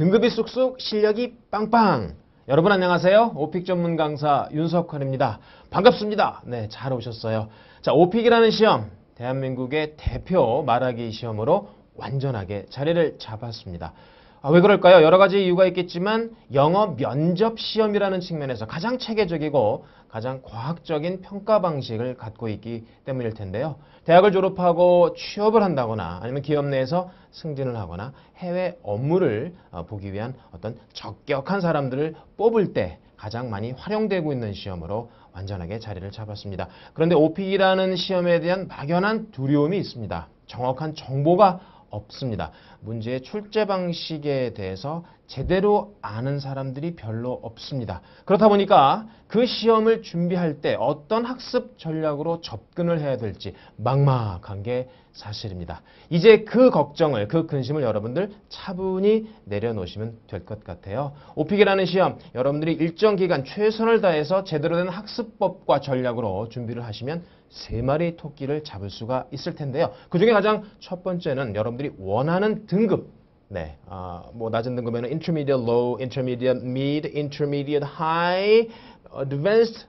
등급이 쑥쑥 실력이 빵빵. 여러분 안녕하세요. 오픽 전문 강사 윤석환입니다. 반갑습니다. 네, 잘 오셨어요. 자, 오픽이라는 시험, 대한민국의 대표 말하기 시험으로 완전하게 자리를 잡았습니다. 왜 그럴까요? 여러 가지 이유가 있겠지만 영어 면접 시험이라는 측면에서 가장 체계적이고 가장 과학적인 평가 방식을 갖고 있기 때문일 텐데요. 대학을 졸업하고 취업을 한다거나 아니면 기업 내에서 승진을 하거나 해외 업무를 보기 위한 어떤 적격한 사람들을 뽑을 때 가장 많이 활용되고 있는 시험으로 완전하게 자리를 잡았습니다. 그런데 오픽이라는 시험에 대한 막연한 두려움이 있습니다. 정확한 정보가 없습니다. 문제의 출제 방식에 대해서 제대로 아는 사람들이 별로 없습니다. 그렇다 보니까 그 시험을 준비할 때 어떤 학습 전략으로 접근을 해야 될지 막막한 게 사실입니다. 이제 그 걱정을, 그 근심을 여러분들 차분히 내려놓으시면 될 것 같아요. 오픽이라는 시험, 여러분들이 일정 기간 최선을 다해서 제대로 된 학습법과 전략으로 준비를 하시면 3마리 토끼를 잡을 수가 있을 텐데요. 그 중에 가장 첫 번째는 여러분들이 원하는 등급, 낮은 등급에는 intermediate low, intermediate mid, intermediate high, advanced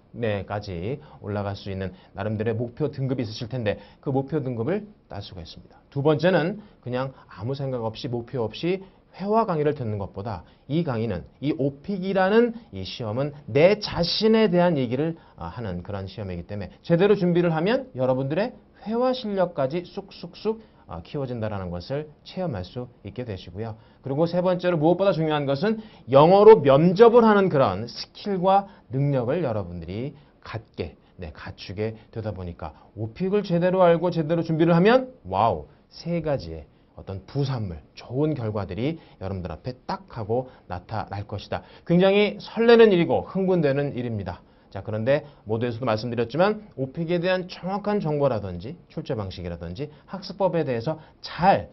까지 올라갈 수 있는 나름대로의 목표 등급이 있으실 텐데 그 목표 등급을 딸 수가 있습니다. 두 번째는 그냥 아무 생각 없이 목표 없이 회화 강의를 듣는 것보다 이 강의는, 이 오픽이라는 이 시험은 내 자신에 대한 얘기를 하는 그런 시험이기 때문에 제대로 준비를 하면 여러분들의 회화 실력까지 쑥쑥쑥 키워진다는 것을 체험할 수 있게 되시고요. 그리고 세 번째로 무엇보다 중요한 것은 영어로 면접을 하는 그런 스킬과 능력을 여러분들이 갖추게 되다 보니까 오픽을 제대로 알고 제대로 준비를 하면 와우, 3가지의 어떤 부산물, 좋은 결과들이 여러분들 앞에 딱 하고 나타날 것이다. 굉장히 설레는 일이고 흥분되는 일입니다. 자, 그런데 모두에서도 말씀드렸지만 오픽에 대한 정확한 정보라든지 출제 방식이라든지 학습법에 대해서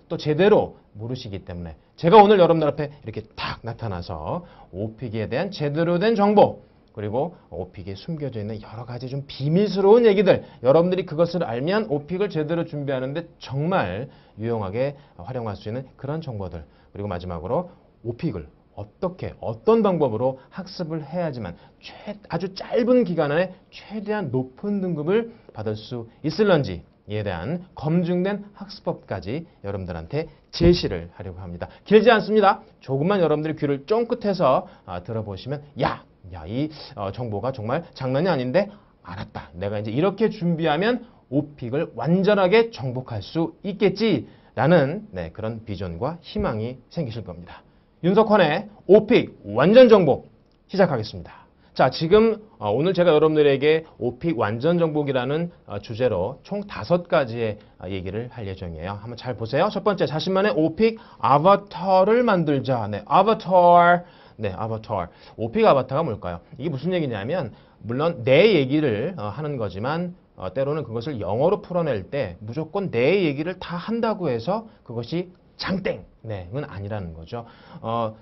또 제대로 모르시기 때문에 제가 오늘 여러분들 앞에 이렇게 딱 나타나서 오픽에 대한 제대로 된 정보, 그리고 오픽에 숨겨져 있는 여러 가지 좀 비밀스러운 얘기들, 여러분들이 그것을 알면 오픽을 제대로 준비하는데 정말 유용하게 활용할 수 있는 그런 정보들, 그리고 마지막으로 오픽을 어떤 방법으로 학습을 해야지만 아주 짧은 기간 안에 최대한 높은 등급을 받을 수 있을런지 이에 대한 검증된 학습법까지 여러분들한테 제시를 하려고 합니다. 길지 않습니다. 조금만 여러분들이 귀를 쫑긋해서 들어보시면 이 정보가 정말 장난이 아닌데 알았다. 내가 이제 이렇게 준비하면 오픽을 완전하게 정복할 수 있겠지라는 그런 비전과 희망이 생기실 겁니다. 윤석환의 오픽 완전 정복 시작하겠습니다. 자, 지금 오늘 제가 여러분들에게 오픽 완전 정복이라는 주제로 총 5가지의 얘기를 할 예정이에요. 한번 잘 보세요. 첫 번째, 자신만의 오픽 아바타를 만들자. 아바타. 오픽 아바타가 뭘까요? 이게 무슨 얘기냐면 물론 내 얘기를 하는 거지만 때로는 그것을 영어로 풀어낼 때 무조건 내 얘기를 다 한다고 해서 그것이 장땡은 아니라는 거죠.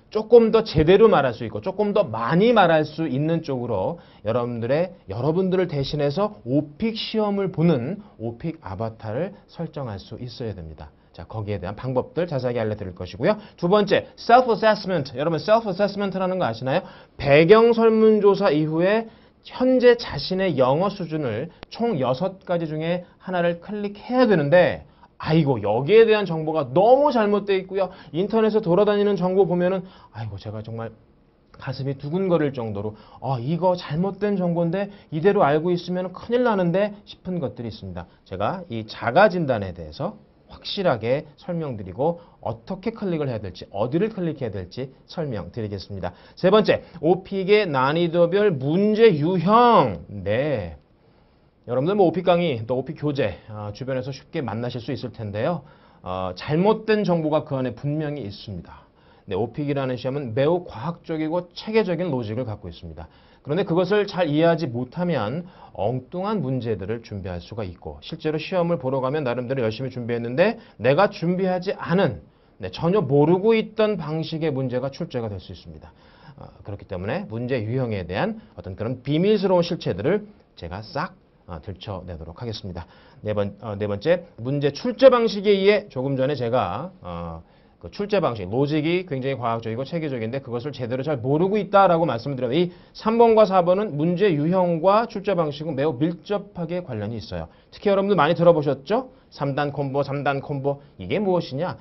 조금 더 제대로 말할 수 있고 조금 더 많이 말할 수 있는 쪽으로 여러분들을 대신해서 오픽 시험을 보는 오픽 아바타를 설정할 수 있어야 됩니다. 자, 거기에 대한 방법들 자세하게 알려드릴 것이고요. 두 번째, self-assessment. 여러분, self-assessment라는 거 아시나요? 배경 설문조사 이후에 현재 자신의 영어 수준을 총 6가지 중에 하나를 클릭해야 되는데 여기에 대한 정보가 너무 잘못되어 있고요. 인터넷에 돌아다니는 정보 보면은 제가 정말 가슴이 두근거릴 정도로 이거 잘못된 정보인데 이대로 알고 있으면 큰일 나는데 싶은 것들이 있습니다. 제가 이 자가진단에 대해서 확실하게 설명드리고 어떻게 클릭을 해야 될지, 어디를 클릭해야 될지 설명드리겠습니다. 세 번째, 오픽의 난이도별 문제 유형. 여러분들 오픽 강의, 또 오픽 교재 주변에서 쉽게 만나실 수 있을 텐데요. 잘못된 정보가 그 안에 분명히 있습니다. 오픽이라는 시험은 매우 과학적이고 체계적인 로직을 갖고 있습니다. 그런데 그것을 잘 이해하지 못하면 엉뚱한 문제들을 준비할 수가 있고 실제로 시험을 보러 가면 나름대로 열심히 준비했는데 내가 준비하지 않은, 전혀 모르고 있던 방식의 문제가 출제가 될 수 있습니다. 그렇기 때문에 문제 유형에 대한 어떤 그런 비밀스러운 실체들을 제가 싹 들춰내도록 하겠습니다. 네 번째, 문제 출제 방식에 의해 조금 전에 제가 그 출제 방식, 로직이 굉장히 과학적이고 체계적인데 그것을 제대로 잘 모르고 있다라고 말씀을 드려요. 이 3번과 4번은 문제 유형과 출제 방식은 매우 밀접하게 관련이 있어요. 특히 여러분들 많이 들어보셨죠? 3단 콤보, 3단 콤보. 이게 무엇이냐?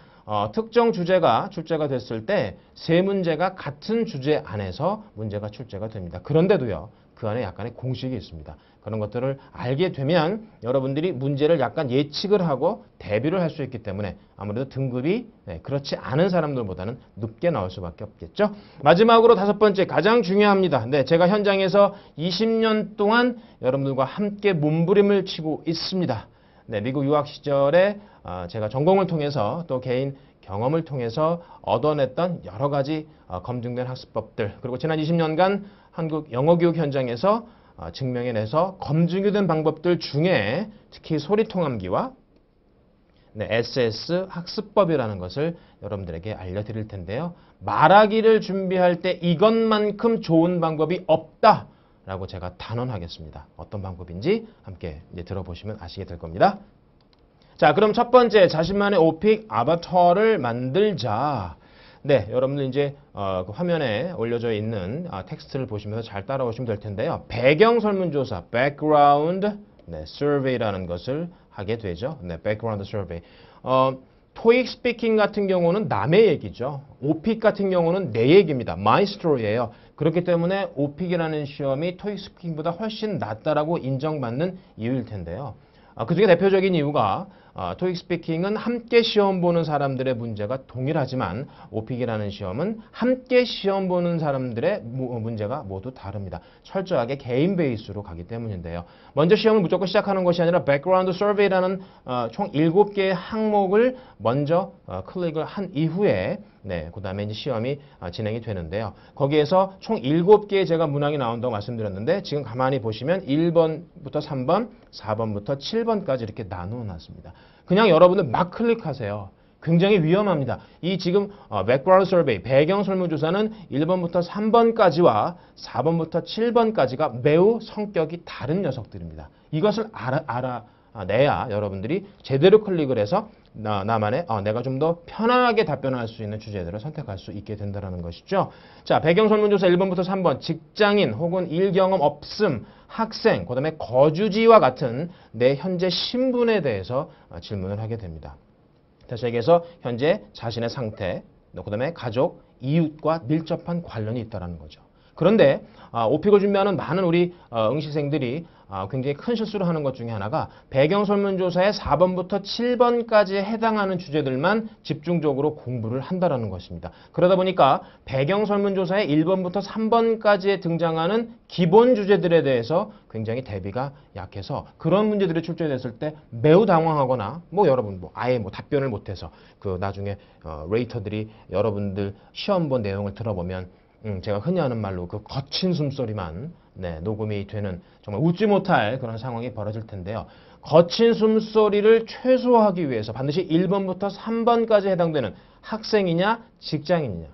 특정 주제가 출제가 됐을 때 세 문제가 같은 주제 안에서 문제가 출제가 됩니다. 그런데도요, 그 안에 약간의 공식이 있습니다. 그런 것들을 알게 되면 여러분들이 문제를 약간 예측을 하고 대비를 할 수 있기 때문에 아무래도 등급이 그렇지 않은 사람들보다는 높게 나올 수밖에 없겠죠. 마지막으로 5번째, 가장 중요합니다. 제가 현장에서 20년 동안 여러분들과 함께 몸부림을 치고 있습니다. 미국 유학 시절에 제가 전공을 통해서 또 개인 경험을 통해서 얻어냈던 여러 가지 검증된 학습법들, 그리고 지난 20년간 한국 영어교육 현장에서 증명해내서 검증이 된 방법들 중에 특히 소리통함기와 SS 학습법이라는 것을 여러분들에게 알려드릴 텐데요. 말하기를 준비할 때 이것만큼 좋은 방법이 없다라고 제가 단언하겠습니다. 어떤 방법인지 함께 이제 들어보시면 아시게 될 겁니다. 자, 그럼 첫 번째, 자신만의 오픽 아바타를 만들자. 여러분들 이제 그 화면에 올려져 있는 텍스트를 보시면서 잘 따라오시면 될 텐데요. 배경 설문조사, background survey라는 것을 하게 되죠. background survey. 토익 스피킹 같은 경우는 남의 얘기죠. 오픽 같은 경우는 내 얘기입니다. my story예요. 그렇기 때문에 오픽이라는 시험이 토익 스피킹보다 훨씬 낫다라고 인정받는 이유일 텐데요. 그중에 대표적인 이유가 토익 스피킹은 함께 시험 보는 사람들의 문제가 동일하지만 오픽이라는 시험은 함께 시험 보는 사람들의 문제가 모두 다릅니다. 철저하게 개인 베이스로 가기 때문인데요. 먼저 시험을 무조건 시작하는 것이 아니라 백그라운드 서베이라는 총 7개의 항목을 먼저 클릭을 한 이후에 그 다음에 이제 시험이 진행이 되는데요. 거기에서 총 7개의 제가 문항이 나온다고 말씀드렸는데 지금 가만히 보시면 1번부터 3번, 4번부터 7번까지 이렇게 나누어 놨습니다. 그냥 여러분들 막 클릭하세요. 굉장히 위험합니다. 이 지금 background survey, 배경 설문조사는 1번부터 3번까지와 4번부터 7번까지가 매우 성격이 다른 녀석들입니다. 이것을 알아내야 여러분들이 제대로 클릭을 해서 나만의 내가 좀 더 편안하게 답변할 수 있는 주제들을 선택할 수 있게 된다는 것이죠. 자, 배경 설문조사 1번부터 3번, 직장인 혹은 일 경험 없음, 학생, 그 다음에 거주지와 같은 내 현재 신분에 대해서 질문을 하게 됩니다. 다시 얘기해서 현재 자신의 상태, 그 다음에 가족, 이웃과 밀접한 관련이 있다는 거죠. 그런데 오픽을 준비하는 많은 우리 응시생들이 굉장히 큰 실수를 하는 것 중에 하나가 배경 설문조사의 4번부터 7번까지에 해당하는 주제들만 집중적으로 공부를 한다는 것입니다. 그러다 보니까 배경 설문조사의 1번부터 3번까지에 등장하는 기본 주제들에 대해서 굉장히 대비가 약해서 그런 문제들이 출제됐을 때 매우 당황하거나 여러분 아예 답변을 못해서 그 나중에 레이터들이 여러분들 시험 본 내용을 들어보면 제가 흔히 하는 말로 그 거친 숨소리만 녹음이 되는 정말 웃지 못할 그런 상황이 벌어질 텐데요. 거친 숨소리를 최소화하기 위해서 반드시 1번부터 3번까지 해당되는 학생이냐 직장인이냐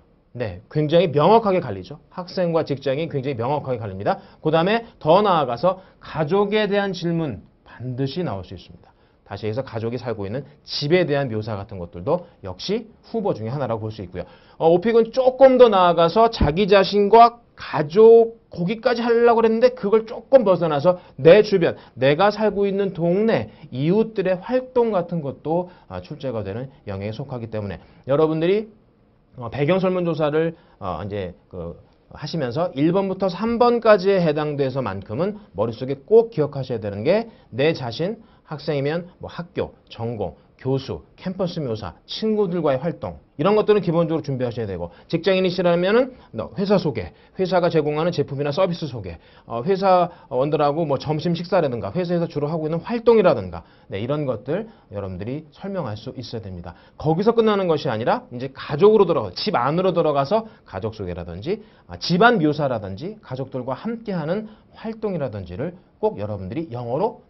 굉장히 명확하게 갈리죠. 학생과 직장이 굉장히 명확하게 갈립니다. 그 다음에 더 나아가서 가족에 대한 질문 반드시 나올 수 있습니다. 다시 해서 가족이 살고 있는 집에 대한 묘사 같은 것들도 역시 후보 중에 하나라고 볼 수 있고요. 오픽은 조금 더 나아가서 자기 자신과 가족 거기까지 하려고 했는데 그걸 조금 벗어나서 내 주변, 내가 살고 있는 동네, 이웃들의 활동 같은 것도 출제가 되는 영역에 속하기 때문에 여러분들이 배경 설문조사를 이제 하시면서 1번부터 3번까지에 해당돼서만큼은 머릿속에 꼭 기억하셔야 되는 게 내 자신, 학생이면 학교, 전공, 교수, 캠퍼스 묘사, 친구들과의 활동 이런 것들은 기본적으로 준비하셔야 되고 직장인이시라면 회사 소개, 회사가 제공하는 제품이나 서비스 소개, 회사원들하고 점심 식사라든가 회사에서 주로 하고 있는 활동이라든가 이런 것들 여러분들이 설명할 수 있어야 됩니다. 거기서 끝나는 것이 아니라 이제 가족으로 들어가 집 안으로 들어가서 가족 소개라든지 집안 묘사라든지 가족들과 함께하는 활동이라든지를 꼭 여러분들이 영어로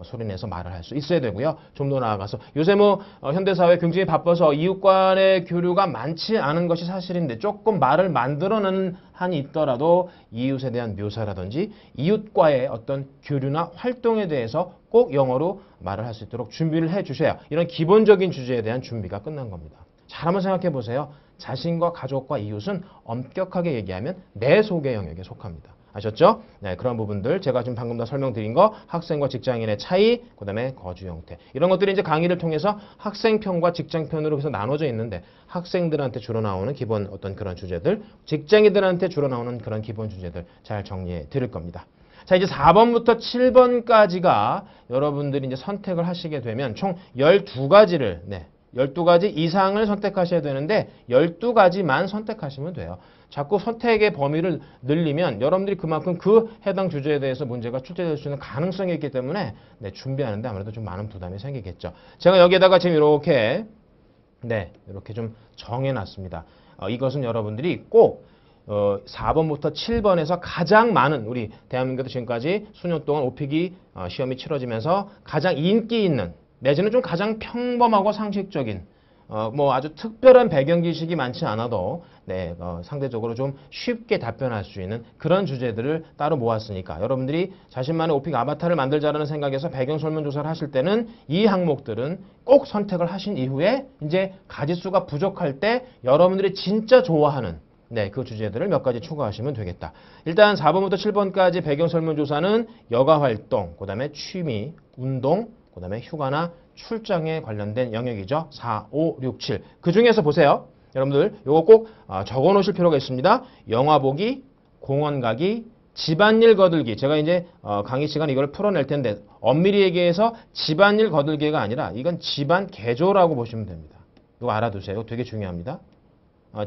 소리내서 말을 할 수 있어야 되고요. 좀 더 나아가서 요새 현대사회 굉장히 바빠서 이웃 간의 교류가 많지 않은 것이 사실인데 조금 말을 만들어내는 한이 있더라도 이웃에 대한 묘사라든지 이웃과의 어떤 교류나 활동에 대해서 꼭 영어로 말을 할 수 있도록 준비를 해 주셔야 이런 기본적인 주제에 대한 준비가 끝난 겁니다. 잘 한번 생각해 보세요. 자신과 가족과 이웃은 엄격하게 얘기하면 내 속의 영역에 속합니다. 아셨죠? 네, 그런 부분들 제가 지금 방금 다 설명드린 거 학생과 직장인의 차이, 그다음에 거주 형태 이런 것들이 이제 강의를 통해서 학생편과 직장편으로 계속 나눠져 있는데 학생들한테 주로 나오는 기본 어떤 그런 주제들, 직장인들한테 주로 나오는 그런 기본 주제들 잘 정리해 드릴 겁니다. 자, 이제 4번부터 7번까지가 여러분들이 이제 선택을 하시게 되면 총 12가지를 12가지 이상을 선택하셔야 되는데 12가지만 선택하시면 돼요. 자꾸 선택의 범위를 늘리면 여러분들이 그만큼 그 해당 주제에 대해서 문제가 출제될 수 있는 가능성이 있기 때문에 준비하는데 아무래도 좀 많은 부담이 생기겠죠. 제가 여기에다가 지금 이렇게 이렇게 좀 정해놨습니다. 이것은 여러분들이 꼭 4번부터 7번에서 가장 많은 우리 대한민국에서 지금까지 수년 동안 오픽이 시험이 치러지면서 가장 인기 있는 내지는 좀 가장 평범하고 상식적인 뭐 아주 특별한 배경 지식이 많지 않아도 상대적으로 좀 쉽게 답변할 수 있는 그런 주제들을 따로 모았으니까 여러분들이 자신만의 오픽 아바타를 만들자라는 생각에서 배경 설문 조사를 하실 때는 이 항목들은 꼭 선택을 하신 이후에 이제 가지수가 부족할 때 여러분들이 진짜 좋아하는 그 주제들을 몇 가지 추가하시면 되겠다. 일단 4번부터 7번까지 배경 설문조사는 여가 활동, 그 다음에 취미, 운동, 그 다음에 휴가나 출장에 관련된 영역이죠. 4, 5, 6, 7. 그 중에서 보세요. 여러분들 이거 꼭 적어 놓으실 필요가 있습니다. 영화 보기, 공원 가기, 집안일 거들기. 제가 이제 강의 시간에 이걸 풀어낼 텐데 엄밀히 얘기해서 집안일 거들기가 아니라 이건 집안 개조라고 보시면 됩니다. 이거 알아두세요. 되게 중요합니다.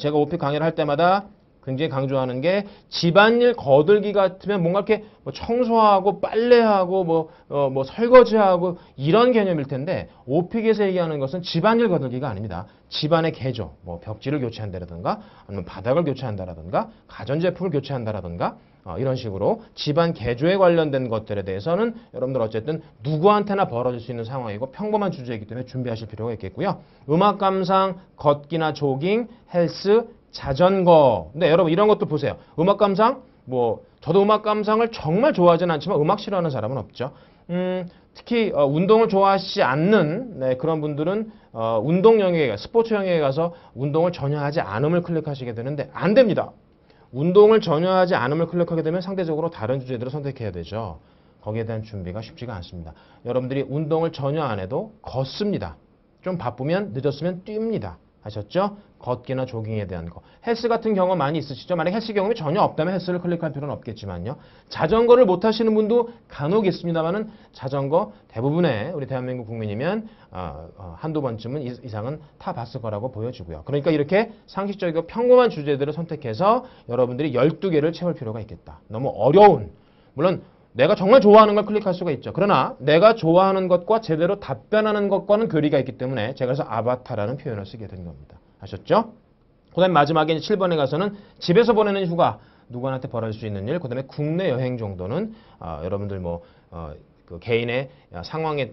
제가 오픽 강의를 할 때마다 굉장히 강조하는 게 집안일 거들기 같으면 뭔가 이렇게 뭐 청소하고 빨래하고 뭐 설거지하고 이런 개념일 텐데 오픽에서 얘기하는 것은 집안일 거들기가 아닙니다. 집안의 개조, 뭐 벽지를 교체한다라든가 아니면 바닥을 교체한다라든가 가전제품을 교체한다라든가 이런 식으로 집안 개조에 관련된 것들에 대해서는 여러분들 어쨌든 누구한테나 벌어질 수 있는 상황이고 평범한 주제이기 때문에 준비하실 필요가 있겠고요. 음악 감상, 걷기나 조깅, 헬스, 자전거. 근데 여러분 이런 것도 보세요. 음악 감상, 저도 음악 감상을 정말 좋아하지는 않지만 음악 싫어하는 사람은 없죠. 특히 운동을 좋아하시지 않는 그런 분들은 운동 영역에 스포츠 영역에 가서 운동을 전혀 하지 않음을 클릭하시게 되는데 안 됩니다. 운동을 전혀 하지 않음을 클릭하게 되면 상대적으로 다른 주제들을 선택해야 되죠. 거기에 대한 준비가 쉽지가 않습니다. 여러분들이 운동을 전혀 안 해도 걷습니다. 좀 바쁘면 늦었으면 뜁니다. 아셨죠? 걷기나 조깅에 대한 거. 헬스 같은 경험 많이 있으시죠? 만약 헬스 경험이 전혀 없다면 헬스를 클릭할 필요는 없겠지만요. 자전거를 못 하시는 분도 간혹 있습니다만은 자전거 대부분의 우리 대한민국 국민이면 한두 번쯤은 이상은 타봤을 거라고 보여지고요. 그러니까 이렇게 상식적이고 평범한 주제들을 선택해서 여러분들이 12개를 채울 필요가 있겠다. 너무 어려운, 물론 내가 정말 좋아하는 걸 클릭할 수가 있죠. 그러나 내가 좋아하는 것과 제대로 답변하는 것과는 괴리가 있기 때문에 제가 그래서 아바타라는 표현을 쓰게 된 겁니다. 아셨죠? 그 다음에 마지막에 7번에 가서는 집에서 보내는 휴가, 누구한테 벌어질 수 있는 일, 그 다음에 국내 여행 정도는 여러분들 그 개인의 상황에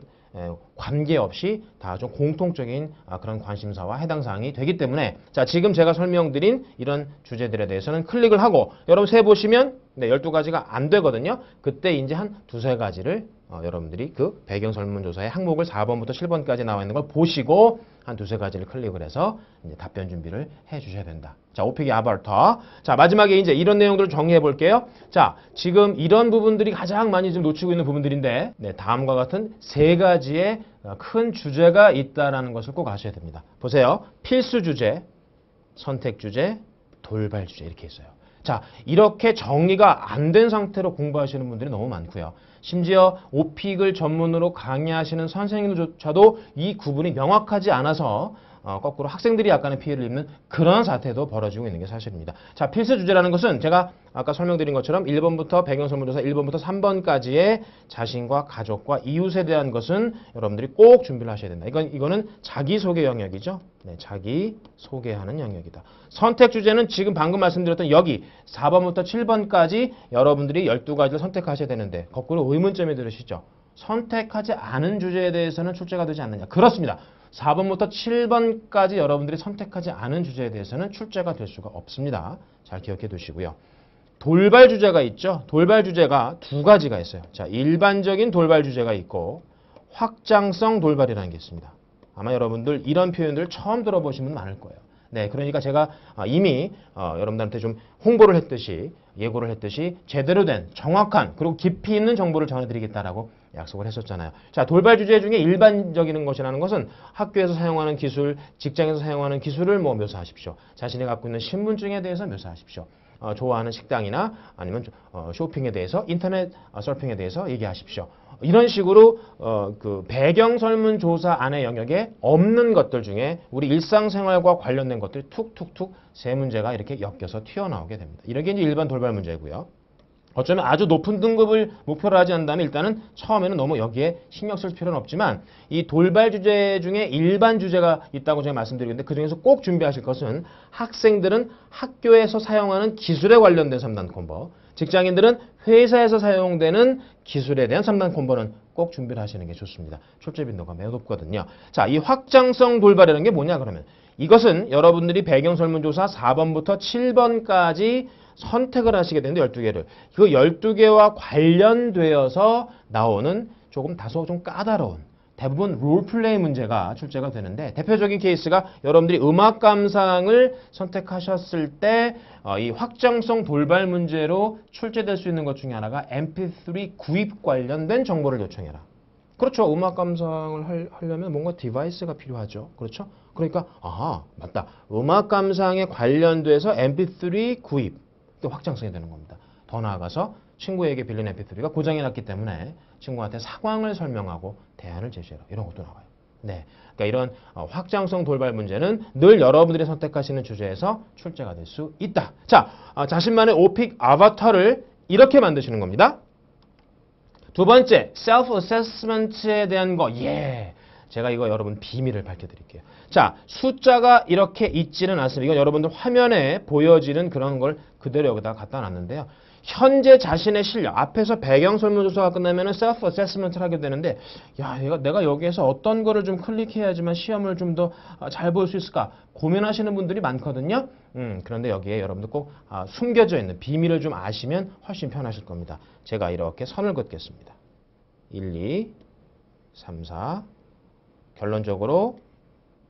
관계없이 다 좀 공통적인 그런 관심사와 해당 사항이 되기 때문에 자, 지금 제가 설명드린 이런 주제들에 대해서는 클릭을 하고 여러분 세보시면 12가지가 안 되거든요. 그때 이제 한 두세 가지를 여러분들이 그 배경 설문조사의 항목을 4번부터 7번까지 나와 있는 걸 보시고 한 두세 가지를 클릭을 해서 이제 답변 준비를 해 주셔야 된다. 자, 오픽의 아바타. 자, 마지막에 이제 이런 내용들을 정리해 볼게요. 자, 지금 이런 부분들이 가장 많이 지금 놓치고 있는 부분들인데 다음과 같은 세 가지의 큰 주제가 있다라는 것을 꼭 아셔야 됩니다. 보세요. 필수 주제, 선택 주제, 돌발 주제 이렇게 있어요. 자, 이렇게 정리가 안 된 상태로 공부하시는 분들이 너무 많고요. 심지어 오픽을 전문으로 강의하시는 선생님조차도 이 구분이 명확하지 않아서 거꾸로 학생들이 약간의 피해를 입는 그런 사태도 벌어지고 있는 게 사실입니다. 자, 필수 주제라는 것은 제가 아까 설명드린 것처럼 1번부터 배경설문조사 1번부터 3번까지의 자신과 가족과 이웃에 대한 것은 여러분들이 꼭 준비를 하셔야 된다. 이거는 자기소개 영역이죠. 네, 자기소개하는 영역이다. 선택 주제는 지금 방금 말씀드렸던 여기 4번부터 7번까지 여러분들이 12가지를 선택하셔야 되는데 거꾸로 의문점이 들으시죠. 선택하지 않은 주제에 대해서는 출제가 되지 않느냐. 그렇습니다. 4번부터 7번까지 여러분들이 선택하지 않은 주제에 대해서는 출제가 될 수가 없습니다. 잘 기억해 두시고요. 돌발 주제가 있죠. 돌발 주제가 두 가지가 있어요. 자, 일반적인 돌발 주제가 있고 확장성 돌발이라는 게 있습니다. 아마 여러분들 이런 표현들 처음 들어보신 분 많을 거예요. 네, 그러니까 제가 이미 여러분들한테 좀 홍보를 했듯이 예고를 했듯이 제대로 된 정확한 그리고 깊이 있는 정보를 전해드리겠다라고 약속을 했었잖아요. 자, 돌발 주제 중에 일반적인 것이라는 것은 학교에서 사용하는 기술, 직장에서 사용하는 기술을 뭐 묘사하십시오. 자신이 갖고 있는 신분증에 대해서 묘사하십시오. 좋아하는 식당이나 아니면 쇼핑에 대해서 인터넷 서핑에 대해서 얘기하십시오. 이런 식으로 그 배경 설문조사 안의 영역에 없는 것들 중에 우리 일상생활과 관련된 것들이 툭툭툭 세 문제가 이렇게 엮여서 튀어나오게 됩니다. 이런 게 이제 일반 돌발 문제고요. 어쩌면 아주 높은 등급을 목표로 하지 않는다면 일단은 처음에는 너무 여기에 신경 쓸 필요는 없지만 이 돌발 주제 중에 일반 주제가 있다고 제가 말씀드리는데 그중에서 꼭 준비하실 것은 학생들은 학교에서 사용하는 기술에 관련된 3단 콤보, 직장인들은 회사에서 사용되는 기술에 대한 3단 콤보는 꼭 준비를 하시는 게 좋습니다. 출제 빈도가 매우 높거든요. 자, 이 확장성 돌발이라는 게 뭐냐 그러면 이것은 여러분들이 배경 설문조사 4번부터 7번까지 선택을 하시게 되는데 12개를. 그 12개와 관련되어서 나오는 조금 다소 좀 까다로운 대부분 롤플레이 문제가 출제가 되는데 대표적인 케이스가 여러분들이 음악 감상을 선택하셨을 때 이 확장성 돌발 문제로 출제될 수 있는 것 중에 하나가 MP3 구입 관련된 정보를 요청해라. 그렇죠. 음악 감상을 하려면 뭔가 디바이스가 필요하죠. 그렇죠. 그러니까 맞다. 음악 감상에 관련돼서 MP3 구입 확장성이 되는 겁니다. 더 나아가서 친구에게 빌린 MP3가 고장이 났기 때문에 친구한테 상황을 설명하고 대안을 제시해라. 이런 것도 나와요. 네, 그러니까 이런 확장성 돌발 문제는 늘 여러분들이 선택하시는 주제에서 출제가 될 수 있다. 자, 자신만의 오픽 아바타를 이렇게 만드시는 겁니다. 두 번째, 셀프 어세스먼트에 대한 거. 제가 이거 여러분 비밀을 밝혀드릴게요. 자, 숫자가 이렇게 있지는 않습니다. 이건 여러분들 화면에 보여지는 그런 걸 그대로 여기다 갖다 놨는데요. 현재 자신의 실력, 앞에서 배경 설문조사가 끝나면 셀프 어세스먼트를 하게 되는데 내가 여기에서 어떤 거를 좀 클릭해야지만 시험을 좀 더 잘 볼 수 있을까 고민하시는 분들이 많거든요. 그런데 여기에 여러분들 꼭 숨겨져 있는 비밀을 좀 아시면 훨씬 편하실 겁니다. 제가 이렇게 선을 긋겠습니다. 1, 2, 3, 4 결론적으로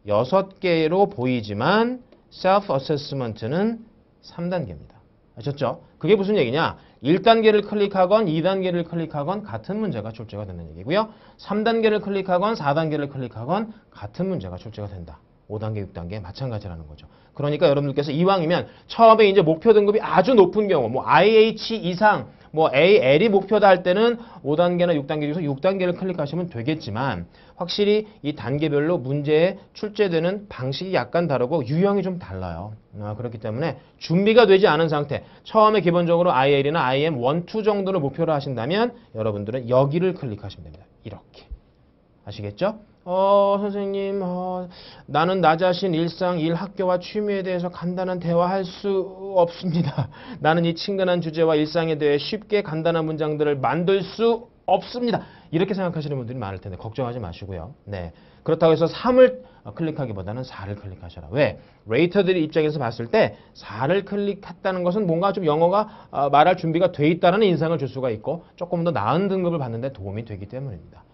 6개로 보이지만 셀프 어세스먼트는 3단계입니다. 아셨죠? 그게 무슨 얘기냐? 1단계를 클릭하건 2단계를 클릭하건 같은 문제가 출제가 되는 얘기고요. 3단계를 클릭하건 4단계를 클릭하건 같은 문제가 출제가 된다. 5단계, 6단계 마찬가지라는 거죠. 그러니까 여러분들께서 이왕이면 처음에 이제 목표 등급이 아주 높은 경우, 뭐 IH 이상, 뭐 AL이 목표다 할 때는 5단계나 6단계 중에서 6단계를 클릭하시면 되겠지만 확실히 이 단계별로 문제에 출제되는 방식이 약간 다르고 유형이 좀 달라요. 그렇기 때문에 준비가 되지 않은 상태, 처음에 기본적으로 IL이나 IM 1, 2 정도를 목표로 하신다면 여러분들은 여기를 클릭하시면 됩니다. 이렇게. 아시겠죠? 선생님, 나는 나 자신 일상, 일, 학교와 취미에 대해서 간단한 대화할 수 없습니다. 나는 이 친근한 주제와 일상에 대해 쉽게 간단한 문장들을 만들 수 없습니다. 이렇게 생각하시는 분들이 많을 텐데 걱정하지 마시고요. 네, 그렇다고 해서 3을 클릭하기보다는 4를 클릭하셔라. 왜? 레이터들이 입장에서 봤을 때 4를 클릭했다는 것은 뭔가 좀 영어가 말할 준비가 돼 있다는 인상을 줄 수가 있고 조금 더 나은 등급을 받는 데 도움이 되기 때문입니다.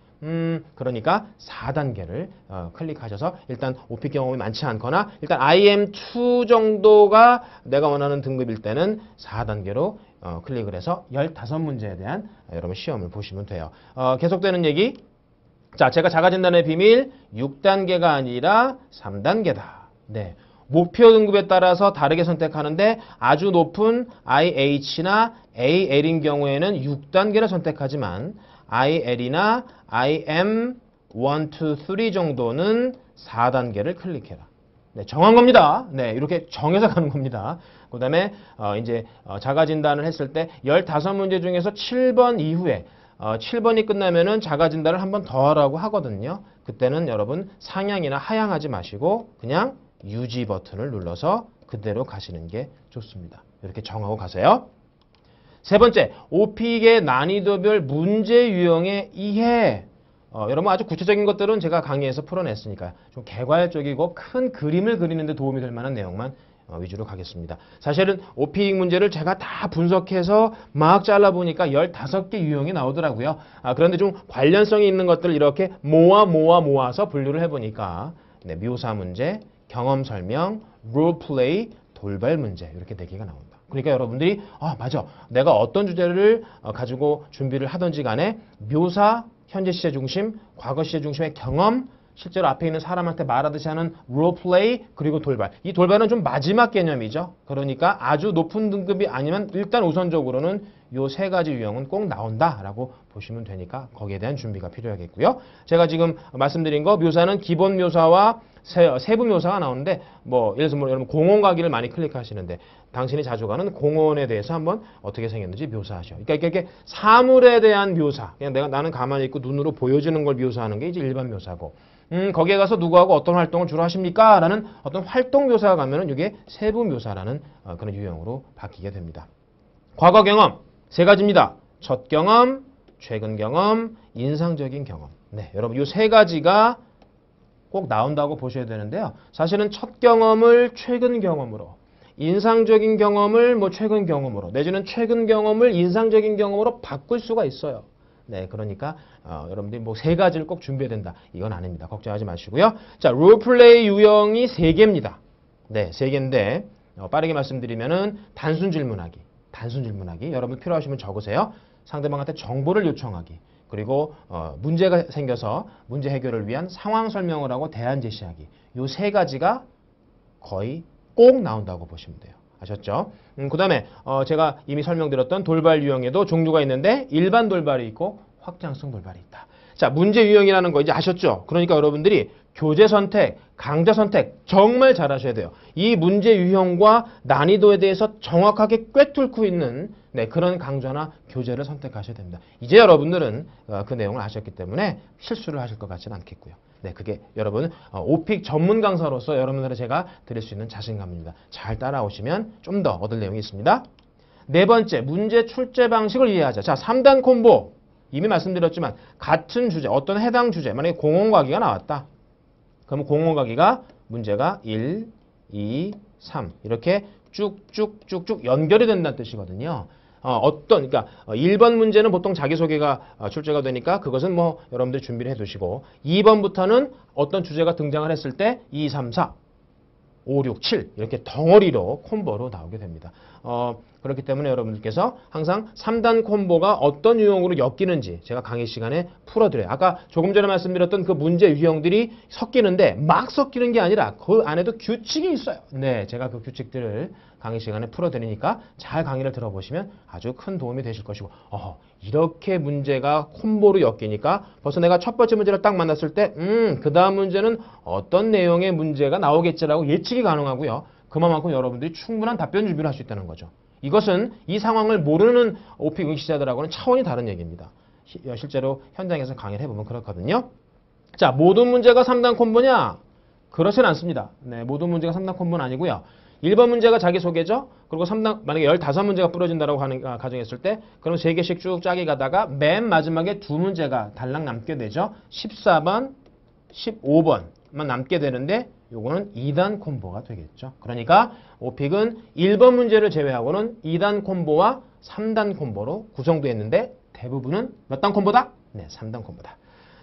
그러니까 4단계를 클릭하셔서 일단 오픽 경험이 많지 않거나 일단 IM2 정도가 내가 원하는 등급일 때는 4단계로 클릭을 해서 15문제에 대한 여러분 시험을 보시면 돼요. 계속되는 얘기. 자, 제가 자가진단의 비밀 6단계가 아니라 3단계다. 네. 목표 등급에 따라서 다르게 선택하는데 아주 높은 IH나 AL인 경우에는 6단계를 선택하지만 IL이나 IM 1, 2, 3 정도는 4단계를 클릭해라. 네, 정한 겁니다. 네, 이렇게 정해서 가는 겁니다. 그 다음에 이제 자가진단을 했을 때 15문제 중에서 7번 이후에 7번이 끝나면은 자가진단을 한 번 더 하라고 하거든요. 그때는 여러분 상향이나 하향하지 마시고 그냥 유지 버튼을 눌러서 그대로 가시는 게 좋습니다. 이렇게 정하고 가세요. 세 번째, 오픽의 난이도별 문제 유형의 이해. 여러분 아주 구체적인 것들은 제가 강의에서 풀어냈으니까 좀 개괄적이고 큰 그림을 그리는 데 도움이 될 만한 내용만 위주로 가겠습니다. 사실은 오픽 문제를 제가 다 분석해서 막 잘라보니까 15개 유형이 나오더라고요. 그런데 좀 관련성이 있는 것들 이렇게 모아서 분류를 해보니까 네, 묘사 문제, 경험 설명, 롤플레이, 돌발 문제 이렇게 4개가 나온다. 그러니까 여러분들이 맞아. 내가 어떤 주제를 가지고 준비를 하든지 간에 묘사, 현재 시제 중심, 과거 시제 중심의 경험, 실제로 앞에 있는 사람한테 말하듯이 하는 롤플레이, 그리고 돌발. 이 돌발은 좀 마지막 개념이죠. 그러니까 아주 높은 등급이 아니면 일단 우선적으로는 이 3가지 유형은 꼭 나온다라고 보시면 되니까 거기에 대한 준비가 필요하겠고요. 제가 지금 말씀드린 거 묘사는 기본 묘사와 세부 묘사가 나오는데 예를 들어서 여러분 공원 가기를 많이 클릭하시는데 당신이 자주 가는 공원에 대해서 한번 어떻게 생겼는지 묘사하셔. 그러니까 이렇게 사물에 대한 묘사. 그냥 나는 가만히 있고 눈으로 보여지는 걸 묘사하는 게 이제 일반 묘사고. 거기에 가서 누구하고 어떤 활동을 주로 하십니까? 라는 어떤 활동 묘사가 가면은 이게 세부 묘사라는 그런 유형으로 바뀌게 됩니다. 과거 경험 3가지입니다. 첫 경험, 최근 경험, 인상적인 경험. 네, 여러분 이 3가지가 꼭 나온다고 보셔야 되는데요. 사실은 첫 경험을 최근 경험으로, 인상적인 경험을 최근 경험으로, 내지는 최근 경험을 인상적인 경험으로 바꿀 수가 있어요. 네, 그러니까 여러분들이 3가지를 꼭 준비해야 된다. 이건 아닙니다. 걱정하지 마시고요. 자, 롤플레이 유형이 3개입니다. 네, 3개인데 빠르게 말씀드리면은 단순 질문하기. 여러분 필요하시면 적으세요. 상대방한테 정보를 요청하기. 그리고 문제가 생겨서 문제 해결을 위한 상황 설명을 하고 대안 제시하기. 이 3가지가 거의 꼭 나온다고 보시면 돼요. 아셨죠? 그 다음에 제가 이미 설명드렸던 돌발 유형에도 종류가 있는데 일반 돌발이 있고 확장성 돌발이 있다. 자, 문제 유형이라는 거 이제 아셨죠? 그러니까 여러분들이 교재 선택, 강좌 선택 정말 잘 하셔야 돼요. 이 문제 유형과 난이도에 대해서 정확하게 꿰뚫고 있는 그런 강좌나 교재를 선택하셔야 됩니다. 이제 여러분들은 그 내용을 아셨기 때문에 실수를 하실 것 같지는 않겠고요. 네, 그게 여러분 오픽 전문 강사로서 여러분들한테 제가 드릴 수 있는 자신감입니다. 잘 따라오시면 좀 더 얻을 내용이 있습니다. 4번째, 문제 출제 방식을 이해하자. 자, 3단 콤보. 이미 말씀드렸지만 같은 주제, 어떤 해당 주제, 만약에 공원과기가 나왔다. 그럼 공원과기가 문제가 1, 2, 3 이렇게 쭉쭉쭉쭉 연결이 된다는 뜻이거든요. 그러니까 1번 문제는 보통 자기소개가 출제가 되니까 그것은 여러분들 준비를 해두시고 2번부터는 어떤 주제가 등장을 했을 때 2, 3, 4, 5, 6, 7 이렇게 덩어리로 콤보로 나오게 됩니다. 그렇기 때문에 여러분들께서 항상 3단 콤보가 어떤 유형으로 엮이는지 제가 강의 시간에 풀어드려요. 아까 조금 전에 말씀드렸던 그 문제 유형들이 섞이는데 막 섞이는 게 아니라 그 안에도 규칙이 있어요. 네, 제가 그 규칙들을 강의 시간에 풀어드리니까 잘 강의를 들어보시면 아주 큰 도움이 되실 것이고 이렇게 문제가 콤보로 엮이니까 벌써 내가 첫 번째 문제를 딱 만났을 때 그 다음 문제는 어떤 내용의 문제가 나오겠지라고 예측이 가능하고요. 그만큼 여러분들이 충분한 답변 준비를 할 수 있다는 거죠. 이것은 이 상황을 모르는 오픽 응시자들하고는 차원이 다른 얘기입니다. 실제로 현장에서 강의를 해보면 그렇거든요. 자, 모든 문제가 3단 콤보냐? 그렇진 않습니다. 네, 모든 문제가 3단 콤보는 아니고요. 1번 문제가 자기소개죠. 그리고 3단, 만약에 15문제가 부러진다고 하는 가정했을 때 그럼 3개씩 쭉 짜게 가다가 맨 마지막에 2문제가 달랑 남게 되죠. 14번, 15번만 남게 되는데 요거는 2단 콤보가 되겠죠. 그러니까 오픽은 1번 문제를 제외하고는 2단 콤보와 3단 콤보로 구성되어 있는데 대부분은 몇 단 콤보다? 네, 3단 콤보다.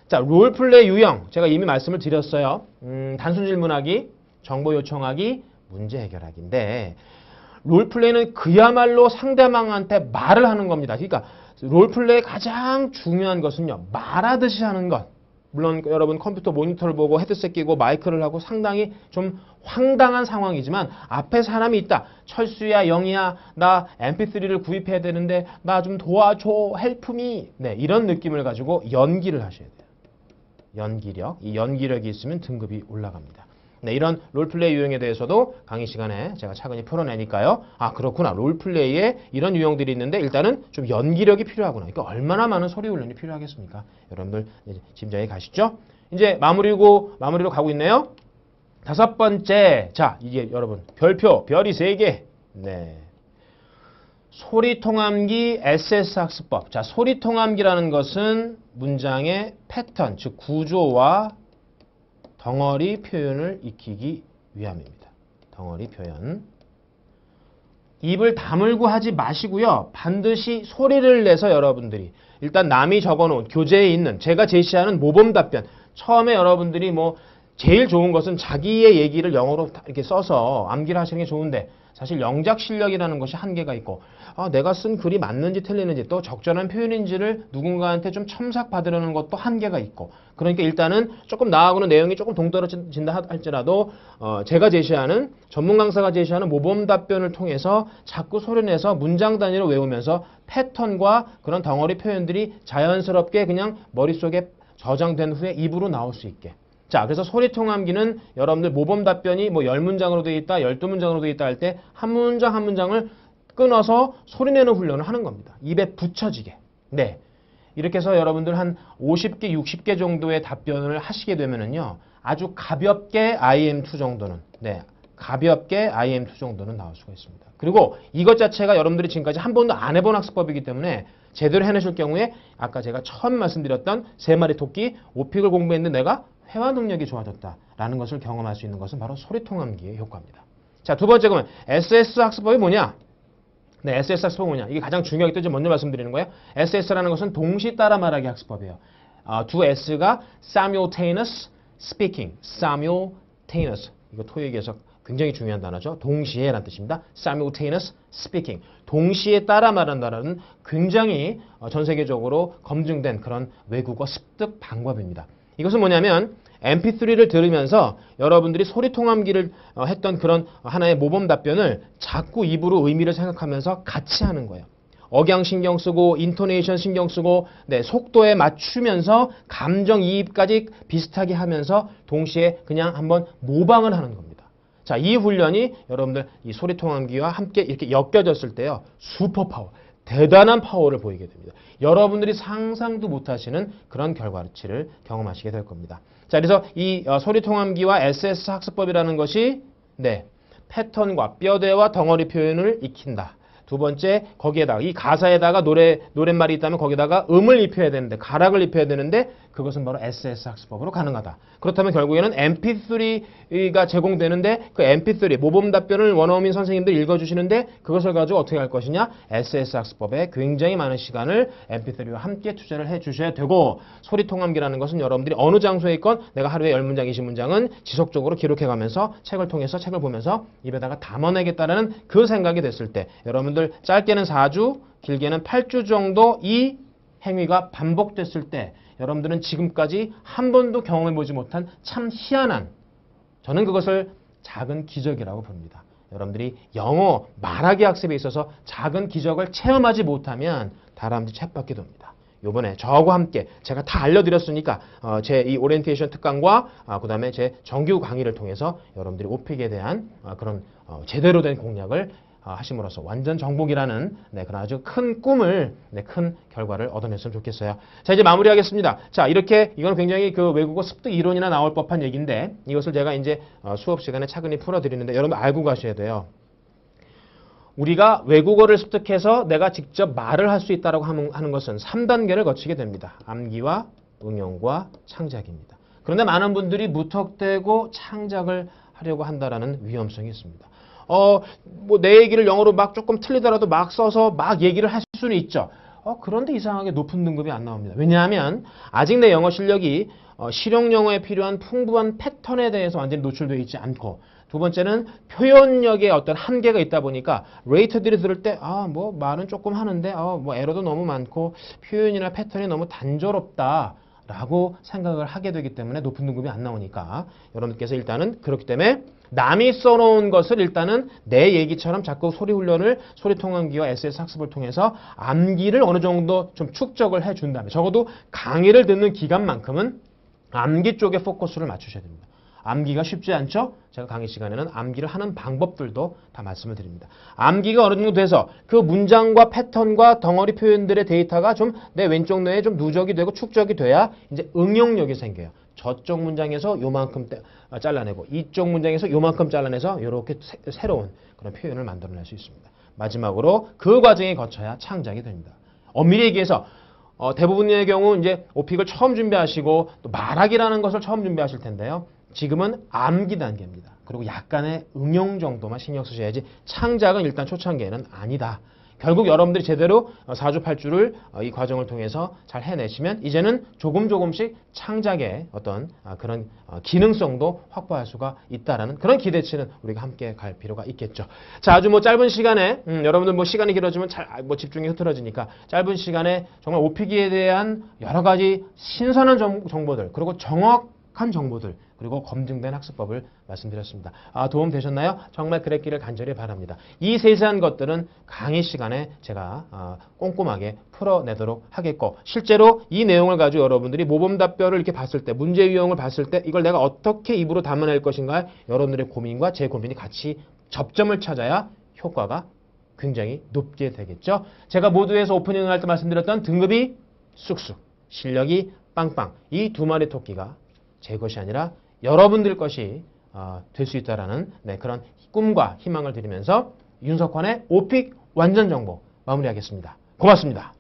자, 롤플레이 유형. 제가 이미 말씀을 드렸어요. 단순 질문하기, 정보 요청하기, 문제 해결하기인데 롤플레이는 그야말로 상대방한테 말을 하는 겁니다. 그러니까 롤플레이의 가장 중요한 것은요. 말하듯이 하는 것. 물론 여러분 컴퓨터 모니터를 보고 헤드셋 끼고 마이크를 하고 상당히 좀 황당한 상황이지만 앞에 사람이 있다. 철수야, 영희야, 나 mp3를 구입해야 되는데 나 좀 도와줘, 헬프미. 네, 이런 느낌을 가지고 연기를 하셔야 돼요. 연기력. 이 연기력이 있으면 등급이 올라갑니다. 네, 이런 롤플레이 유형에 대해서도 강의 시간에 제가 차근히 풀어내니까요. 그렇구나. 롤플레이에 이런 유형들이 있는데 일단은 좀 연기력이 필요하구나. 그러니까 얼마나 많은 소리 훈련이 필요하겠습니까? 여러분들 이제 짐작이 가시죠? 이제 마무리로 가고 있네요. 5번째. 자, 이게 여러분 별표, 별이 3개. 네. 소리통함기 SS 학습법. 자, 소리통함기라는 것은 문장의 패턴, 즉 구조와 덩어리 표현을 익히기 위함입니다. 덩어리 표현. 입을 다물고 하지 마시고요. 반드시 소리를 내서 여러분들이 일단 남이 적어놓은 교재에 있는 제가 제시하는 모범 답변 처음에 여러분들이 뭐 제일 좋은 것은 자기의 얘기를 영어로 이렇게 써서 암기를 하시는 게 좋은데 사실 영작 실력이라는 것이 한계가 있고 내가 쓴 글이 맞는지 틀리는지 또 적절한 표현인지를 누군가한테 좀 첨삭받으려는 것도 한계가 있고 그러니까 일단은 조금 나하고는 내용이 조금 동떨어진다 할지라도 제가 제시하는 전문 강사가 제시하는 모범 답변을 통해서 자꾸 소리내서 문장 단위로 외우면서 패턴과 그런 덩어리 표현들이 자연스럽게 그냥 머릿속에 저장된 후에 입으로 나올 수 있게 자, 그래서 소리통암기는 여러분들 모범 답변이 뭐 10문장으로 되어 있다, 12문장으로 되어 있다 할 때 한 문장 한 문장을 끊어서 소리내는 훈련을 하는 겁니다. 입에 붙여지게. 네. 이렇게 해서 여러분들 한 50개, 60개 정도의 답변을 하시게 되면은요. 아주 가볍게 IM2 정도는, 네. 가볍게 IM2 정도는 나올 수가 있습니다. 그리고 이것 자체가 여러분들이 지금까지 한 번도 안 해본 학습법이기 때문에 제대로 해내실 경우에 아까 제가 처음 말씀드렸던 세 마리 토끼, 오픽을 공부했는데 내가 회화 능력이 좋아졌다라는 것을 경험할 수 있는 것은 바로 소리통암기의 효과입니다. 자, 두 번째 그러면 SS 학습법이 뭐냐? 네, SS 학습법이 뭐냐? 이게 가장 중요하기 때문에 먼저 말씀드리는 거예요. SS라는 것은 동시 따라 말하기 학습법이에요. 두 S가 simultaneous speaking, simultaneous. 이거 토익에서 굉장히 중요한 단어죠. 동시에라는 뜻입니다. simultaneous speaking. 동시에 따라 말한다는 굉장히 전 세계적으로 검증된 그런 외국어 습득 방법입니다. 이것은 뭐냐면 MP3를 들으면서 여러분들이 소리통암기를 했던 그런 하나의 모범 답변을 자꾸 입으로 의미를 생각하면서 같이 하는 거예요. 억양 신경 쓰고 인토네이션 신경 쓰고 네, 속도에 맞추면서 감정이입까지 비슷하게 하면서 동시에 그냥 한번 모방을 하는 겁니다. 자, 이 훈련이 여러분들 이 소리통암기와 함께 이렇게 엮여졌을 때요. 슈퍼파워, 대단한 파워를 보이게 됩니다. 여러분들이 상상도 못하시는 그런 결과치를 경험하시게 될 겁니다. 자, 그래서 이 소리통암기와 SS 학습법이라는 것이 네, 패턴과 뼈대와 덩어리 표현을 익힌다. 두 번째, 거기에다가 이 가사에다가 노랫말이 있다면 거기다가 음을 입혀야 되는데 가락을 입혀야 되는데 그것은 바로 SS 학습법으로 가능하다. 그렇다면 결국에는 MP3가 제공되는데 그 MP3 모범 답변을 원어민 선생님들 읽어주시는데 그것을 가지고 어떻게 할 것이냐? SS 학습법에 굉장히 많은 시간을 MP3와 함께 투자를 해주셔야 되고 소리통암기라는 것은 여러분들이 어느 장소에 있건 내가 하루에 10문장, 20문장은 지속적으로 기록해가면서 책을 통해서 책을 보면서 입에다가 담아내겠다는 그 생각이 됐을 때 여러분들 짧게는 4주, 길게는 8주 정도 이 행위가 반복됐을 때 여러분들은 지금까지 한 번도 경험해보지 못한 참 희한한 저는 그것을 작은 기적이라고 봅니다. 여러분들이 영어 말하기 학습에 있어서 작은 기적을 체험하지 못하면 다람쥐 챗받게 됩니다. 요번에 저하고 함께 제가 다 알려드렸으니까 제 이 오리엔테이션 특강과 그 다음에 제 정규 강의를 통해서 여러분들이 오픽에 대한 그런 제대로 된 공략을 하심으로써 완전 정복이라는 네, 그런 아주 큰 꿈을 네, 큰 결과를 얻어냈으면 좋겠어요. 자, 이제 마무리하겠습니다. 자, 이렇게 이건 굉장히 그 외국어 습득 이론이나 나올 법한 얘기인데 이것을 제가 이제 수업 시간에 차근히 풀어드리는데 여러분 알고 가셔야 돼요. 우리가 외국어를 습득해서 내가 직접 말을 할 수 있다고 하는 것은 3단계를 거치게 됩니다. 암기와 응용과 창작입니다. 그런데 많은 분들이 무턱대고 창작을 하려고 한다는 위험성이 있습니다. 뭐 내 얘기를 영어로 막 조금 틀리더라도 막 써서 막 얘기를 할 수는 있죠. 그런데 이상하게 높은 등급이 안 나옵니다. 왜냐하면 아직 내 영어 실력이 실용 영어에 필요한 풍부한 패턴에 대해서 완전히 노출되어 있지 않고 두 번째는 표현력에 어떤 한계가 있다 보니까 레이터들이 들을 때 뭐 말은 조금 하는데 뭐 에러도 너무 많고 표현이나 패턴이 너무 단조롭다. 라고 생각을 하게 되기 때문에 높은 등급이 안 나오니까 여러분들께서 일단은 그렇기 때문에 남이 써놓은 것을 일단은 내 얘기처럼 자꾸 소리 훈련을 소리통암기와 SS 학습을 통해서 암기를 어느 정도 좀 축적을 해준 다음에 적어도 강의를 듣는 기간만큼은 암기 쪽에 포커스를 맞추셔야 됩니다. 암기가 쉽지 않죠? 제가 강의 시간에는 암기를 하는 방법들도 다 말씀을 드립니다. 암기가 어느 정도 돼서 그 문장과 패턴과 덩어리 표현들의 데이터가 좀 내 왼쪽 뇌에 좀 누적이 되고 축적이 돼야 이제 응용력이 생겨요. 저쪽 문장에서 요만큼 잘라내고 이쪽 문장에서 요만큼 잘라내서 이렇게 새로운 그런 표현을 만들어낼 수 있습니다. 마지막으로 그 과정에 거쳐야 창작이 됩니다. 엄밀히 얘기해서 대부분의 경우 이제 오픽을 처음 준비하시고 또 말하기라는 것을 처음 준비하실 텐데요. 지금은 암기 단계입니다. 그리고 약간의 응용 정도만 신경 쓰셔야지 창작은 일단 초창기에는 아니다. 결국 여러분들이 제대로 4주 8주를 이 과정을 통해서 잘 해내시면 이제는 조금씩 창작의 어떤 그런 기능성도 확보할 수가 있다라는 그런 기대치는 우리가 함께 갈 필요가 있겠죠. 자, 아주 뭐 짧은 시간에 여러분들 뭐 시간이 길어지면 집중이 흐트러지니까 짧은 시간에 정말 오피기에 대한 여러 가지 신선한 정보들 그리고 정확한 정보들 그리고 검증된 학습법을 말씀드렸습니다. 도움 되셨나요? 정말 그랬기를 간절히 바랍니다. 이 세세한 것들은 강의 시간에 제가 꼼꼼하게 풀어내도록 하겠고 실제로 이 내용을 가지고 여러분들이 모범답변을 이렇게 봤을 때 문제 유형을 봤을 때 이걸 내가 어떻게 입으로 담아낼 것인가 여러분들의 고민과 제 고민이 같이 접점을 찾아야 효과가 굉장히 높게 되겠죠. 제가 모두에서 오프닝을 할 때 말씀드렸던 등급이 쑥쑥 실력이 빵빵 이 두 마리 토끼가 제 것이 아니라 여러분들 것이 될 수 있다라는 그런 꿈과 희망을 드리면서 윤석환의 오픽 완전 정보 마무리하겠습니다. 고맙습니다.